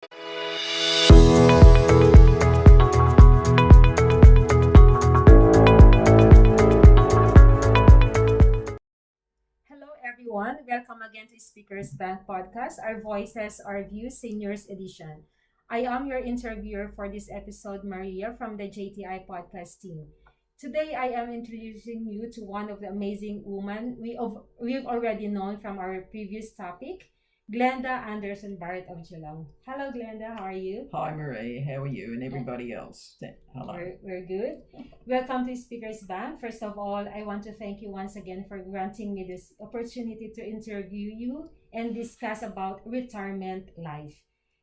Hello, everyone. Welcome again to Speakers Bank Podcast, our Voices, Our Views Seniors Edition. I am your interviewer for this episode, Maria from the JTI Podcast team. Today, I am introducing you to one of the amazing women we've already known from our previous topic, Glenda Anderson Barrett of Geelong. Hello, Glenda. How are you? Hi Marie, how are you and everybody else? Hello. We're good. Welcome to Speakers Bank. First of all, I want to thank you once again for granting me this opportunity to interview you and discuss about retirement life.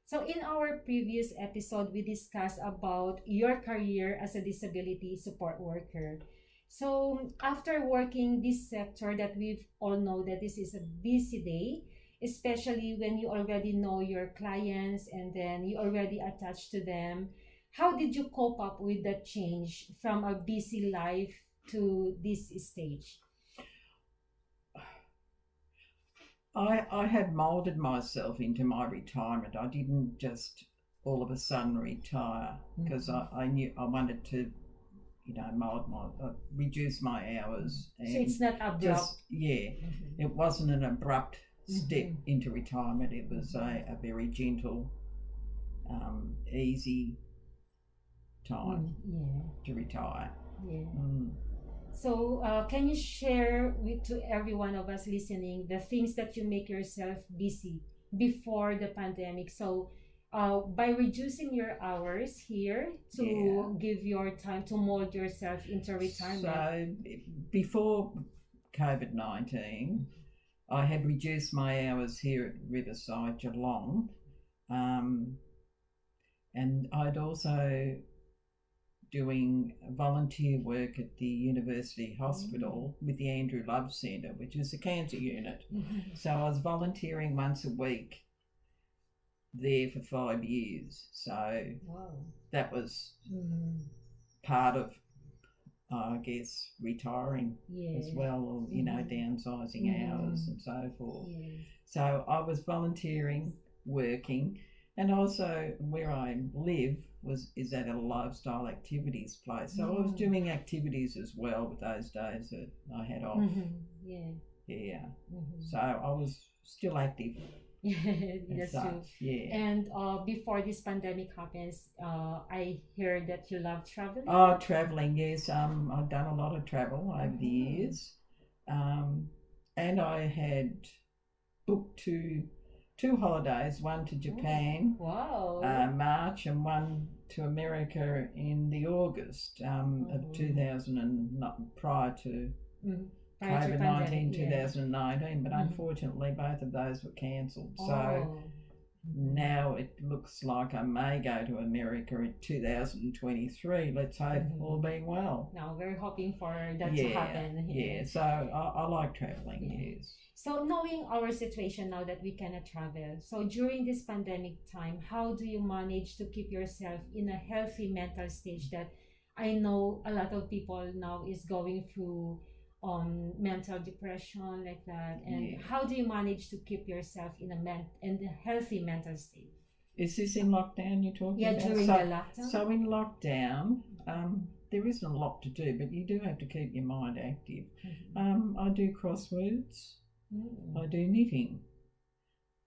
So in our previous episode, we discussed about your career as a disability support worker. So after working this sector that we've all know that this is a busy day, especially when you already know your clients and then you already attached to them. How did you cope up with the change from a busy life to this stage? I had moulded myself into my retirement. I didn't just all of a sudden retire because I knew I wanted to, reduce my hours. So it's not abrupt. It wasn't an abrupt step into retirement. It was a very gentle, easy time to retire. So can you share to every one of us listening the things that you make yourself busy before the pandemic? So by reducing your hours here to give your time to mold yourself into retirement. So before COVID-19, I had reduced my hours here at Riverside, Geelong, and I'd also doing volunteer work at the University Hospital with the Andrew Love Centre, which is a cancer unit. So I was volunteering once a week there for 5 years. So that was part of, I guess, retiring as well, or, downsizing hours and so forth. So I was volunteering, working, and also where I live is at a lifestyle activities place. So I was doing activities as well with those days that I had off. So I was still active. That's true. And before this pandemic happens, I hear that you love traveling. Oh, traveling, yes. I've done a lot of travel over the years, and I had booked two holidays, one to Japan, March, and one to America in the August of 2000 and prior to COVID-19, 2019, but unfortunately both of those were cancelled. So now it looks like I may go to America in 2023. Let's hope all being well. Now we're hoping for that to happen. So I like travelling, yes. So knowing our situation now that we cannot travel, so during this pandemic time, how do you manage to keep yourself in a healthy mental stage that I know a lot of people now is going through mental depression like that, and how do you manage to keep yourself in a healthy mental state? Is this in lockdown you're talking about? During the lockdown. So in lockdown, there isn't a lot to do, but you do have to keep your mind active. I do crosswords. I do knitting.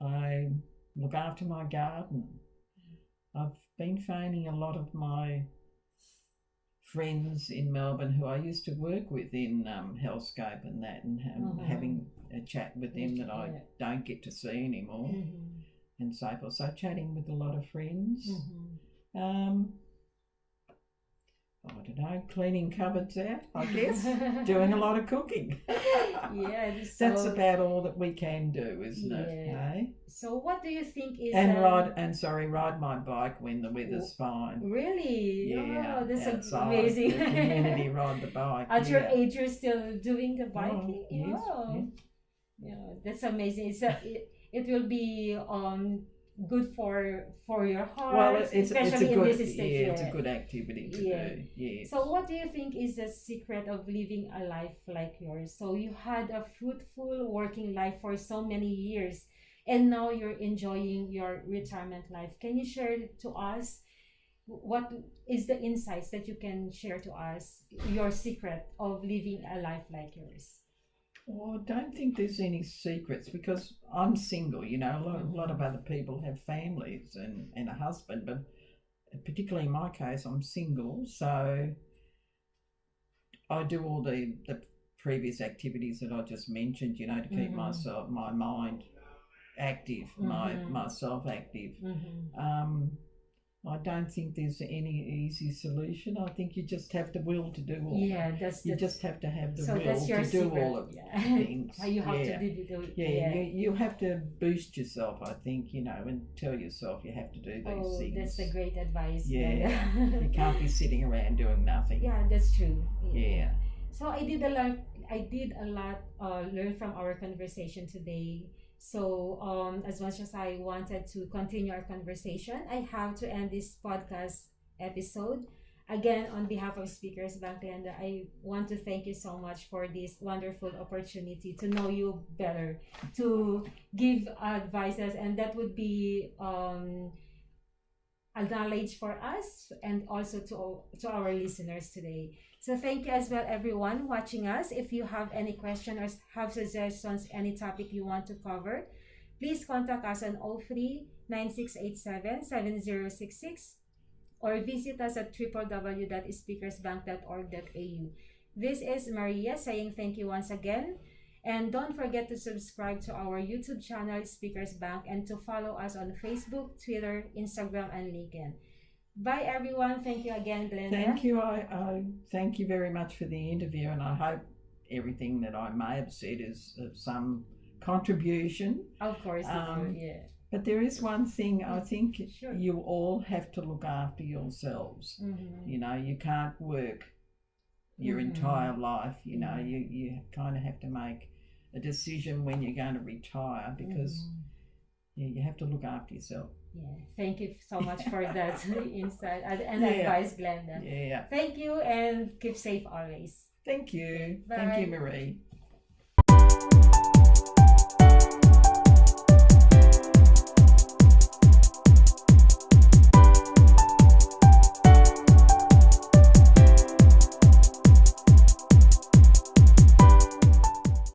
I look after my garden. I've been phoning a lot of my friends in Melbourne who I used to work with in Hellscape and that, and having a chat with them that I don't get to see anymore and so forth. So chatting with a lot of friends. I don't know, cleaning cupboards out, I guess, doing a lot of cooking. That's about all that we can do, isn't it? Hey? So what do you think is ride my bike when the weather's fine. Really? Yeah, that's outside, amazing. The community ride the bike. At your age, you're still doing the biking? Yes. That's amazing. It will be good for your heart, well, especially in this stage. It's a good activity to do. Yes. So what do you think is the secret of living a life like yours? So you had a fruitful working life for so many years, and now you're enjoying your retirement life. Can you share to us what is the insights that you can share to us, your secret of living a life like yours? Well, I don't think there's any secrets because I'm single. A lot of other people have families and a husband, but particularly in my case, I'm single. So I do all the previous activities that I just mentioned, to keep my mind active, myself active. I don't think there's any easy solution. I think you just have the will to do all. Yeah, you just have to have the so will that's your to secret. do all of things. You have to do it. Yeah, you have to boost yourself, I think, and tell yourself you have to do these things. That's a great advice. Yeah, you can't be sitting around doing nothing. Yeah, that's true. Yeah. So I did a lot learn from our conversation today. So as much as I wanted to continue our conversation, I have to end this podcast episode. Again, on behalf of Speakers Bank Glenda, I want to thank you so much for this wonderful opportunity to know you better, to give advices, and that would be a knowledge for us and also to our listeners today. So thank you as well, everyone watching us. If you have any question or have suggestions, any topic you want to cover, please contact us on 03-9687-7066 or visit us at www.speakersbank.org.au. This is Maria saying thank you once again. And don't forget to subscribe to our YouTube channel, Speakers Bank, and to follow us on Facebook, Twitter, Instagram, and LinkedIn. Bye, everyone. Thank you again, Glenda. Thank you. I thank you very much for the interview, and I hope everything that I may have said is of some contribution. Of course, yeah. But there is one thing I think Sure. you all have to look after yourselves. You can't work your entire life. You kind of have to make a decision when you're going to retire because you have to look after yourself. Yeah, thank you so much for that insight and advice, Glenda. Yeah. Thank you and keep safe always. Thank you. Bye. Thank you, Marie.